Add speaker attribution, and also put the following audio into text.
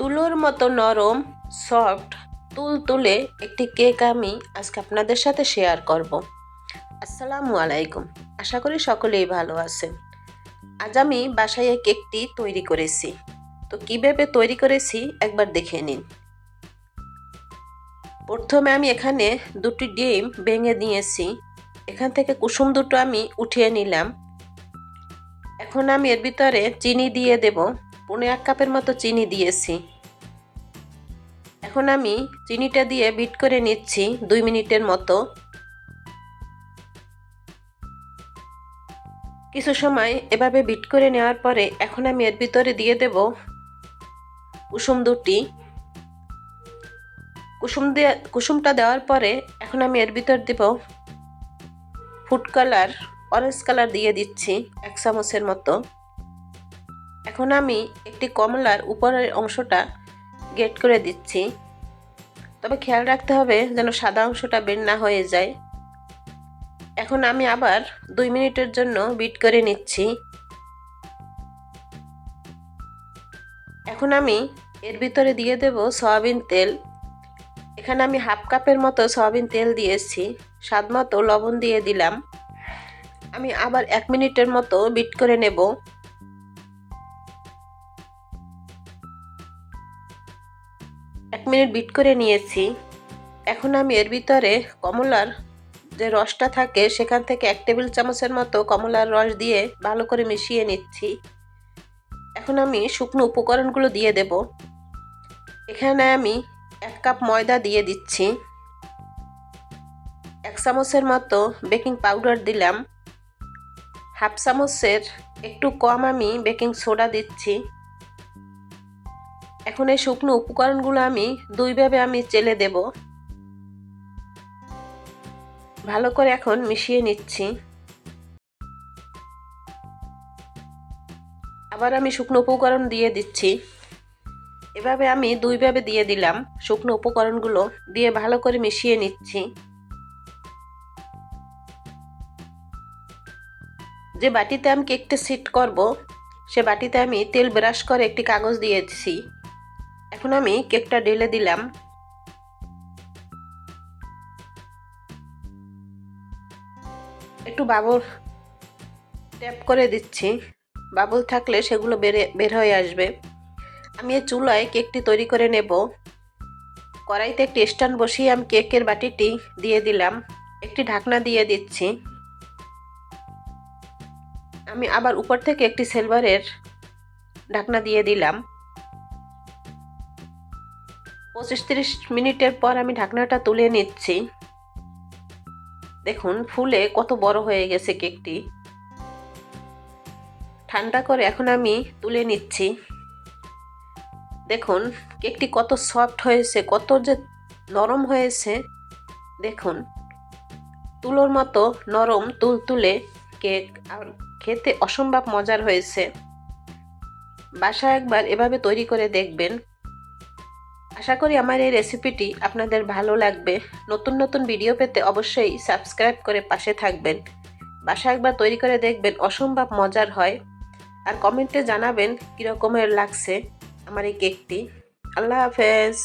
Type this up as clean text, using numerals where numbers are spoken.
Speaker 1: তুলোর মতো নরম সফট তুলতুলে একটি কেক আমি আজকে আপনাদের সাথে শেয়ার করব। আসসালামু আলাইকুম। আশা করি সকলেই ভালো আছেন। আজ আমি বাসায় এই কেকটি তৈরি করেছি। তো কিভাবে তৈরি করেছি একবার দেখে নিন। প্রথমে আমি এখানে দুটি ডিম ভেঙে নিয়েছি। এখান থেকে কুসুম দুটো আমি উঠিয়ে নিলাম। এখন আমি এর ভিতরে চিনি দিয়ে দেব। 1.5 কাপের মতো চিনি দিয়েছি। এখন আমি চিনিটা দিয়ে বিট করে নিচ্ছি 2 মিনিটের মতো। কিছু সময় এভাবে বিট করে নেওয়ার পরে এখন আমি এর ভিতরে দিয়ে দেব কুসুম দুটি। কুসুমটা দেওয়ার পরে এখন আমি এর ভিতর দেব ফুড কালার, অরেঞ্জ কালার দিয়ে দিচ্ছি 1 চামচের মতো। এখন আমি একটি কমলার উপরের অংশটা গ্রেট করে দিচ্ছি। তবে খেয়াল রাখতে হবে যেন সাদা অংশটা বের না হয়ে যায়। এখন আমি আবার 2 মিনিটের জন্য বিট করে নিচ্ছি। এখন আমি এর ভিতরে দিয়ে দেব সয়াবিন তেল। এখানে আমি 1/2 কাপের মতো সয়াবিন তেল দিয়েছি। স্বাদ মতো লবণ দিয়ে দিলাম। আমি আবার 1 মিনিটের মতো বিট করে নেব। এক মিনিট বিট করে নিয়েছি। এখন আমি এর ভিতরে কমলার যে রসটা থাকে সেখান থেকে 1 টেবিল চামচের মতো কমলার রস দিয়ে ভালো করে মিশিয়ে নিচ্ছি। এখন আমি শুকনো উপকরণগুলো দিয়ে দেব। এখানে আমি 1 কাপ ময়দা দিয়ে দিচ্ছি। 1 চামচের মতো বেকিং পাউডার দিলাম। 1/2 চামচের একটু কম আমি বেকিং সোডা দিচ্ছি। এখন এই শুকনো উপকরণগুলো আমি দুইভাবে চেলে দেব। ভালো করে এখন মিশিয়ে নিচ্ছি। আবার আমি শুকনো উপকরণ দিয়ে দিচ্ছি। এভাবে আমি দুইভাবে দিয়ে দিলাম। শুকনো উপকরণগুলো দিয়ে ভালো করে মিশিয়ে নিচ্ছি। যে বাটিতে আমি কেকটা সেট করব সে বাটিতে আমি তেল ব্রাশ করে একটি কাগজ দিয়েছি। এখন আমি কেকটা ঢেলে দিলাম। একটু বাবল ট্যাপ করে দিচ্ছি। বাবল থাকলে সেগুলো বের হয়ে আসবে। আমি এই চুলায় কেকটি তৈরি করে নেব। কড়াইতে একটি স্ট্যান্ড বসিয়ে আমি কেকের বাটিটি দিয়ে দিলাম। একটি ঢাকনা দিয়ে দিচ্ছি। আমি আবার উপর থেকে একটি সিলভারের ঢাকনা দিয়ে দিলাম। 25-30 মিনিটের পর আমি ঢাকনাটা তুলে নিচ্ছি। দেখুন ফুলে কত বড় হয়ে গেছে কেকটি। ঠান্ডা করে এখন আমি তুলে নিচ্ছি। দেখুন কেকটি কত সফট হয়েছে, কত যে নরম হয়েছে। দেখুন তুলোর মতো নরম তুলতুলে কেক, আর খেতে অসম্ভব মজার হয়েছে। বাসায় একবার এভাবে তৈরি করে দেখবেন। আশা করি আমার এই রেসিপিটি আপনাদের ভালো লাগবে। নতুন নতুন ভিডিও পেতে অবশ্যই সাবস্ক্রাইব করে পাশে থাকবেন। বাসায় একবার তৈরি করে দেখবেন, অসম্ভব মজার হয়। আর কমেন্টে জানাবেন কীরকমের লাগছে আমার এই কেকটি। আল্লাহ হাফেজ।